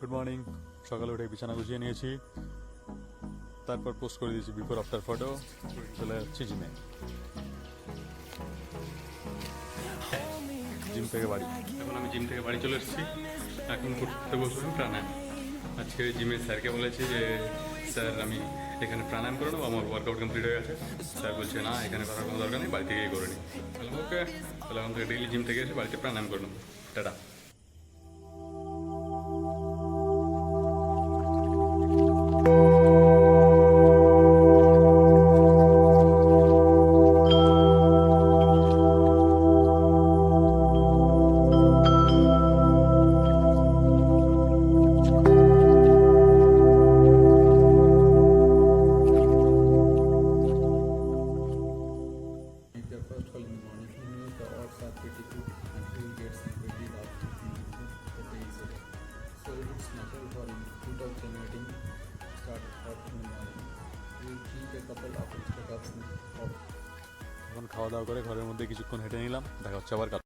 Good morning. সকালে উঠে বিছানা গুছিয়ে নিয়েছি, তারপর পোস্ট করে দিয়েছি বিফোর আফটার ফটো। চলে যাচ্ছি জিমে, জিম থেকে বাড়ি। এখন আমি জিম থেকে বাড়ি চলে এসেছি, এখন করতে বসলাম প্রাণায়াম। আজকে জিমের স্যারকে বলেছি যে স্যার আমি এখানে প্রাণায়াম করে নেবো, আমার ওয়ার্কআউট কমপ্লিট হয়ে গেছে। স্যার বলছে না, এখানে করার কোনো দরকার নেই, বাড়ি থেকেই করে নিই। তাহলে ওকে, তাহলে এখন থেকে ডেইলি জিম থেকে এসে বাড়িতে প্রাণায়াম করে নেবো। Tata. If your first call in the morning, he knows the odds are pretty good and he will get some pretty large distribution the day is over. So it's natural for him to start generating start hot in the morning. He will keep a couple of extra cups of এখন খাওয়া দাওয়া করে ঘরের মধ্যে কিছুক্ষণ হেঁটে নিলাম। দেখা হচ্ছে আবার কাল।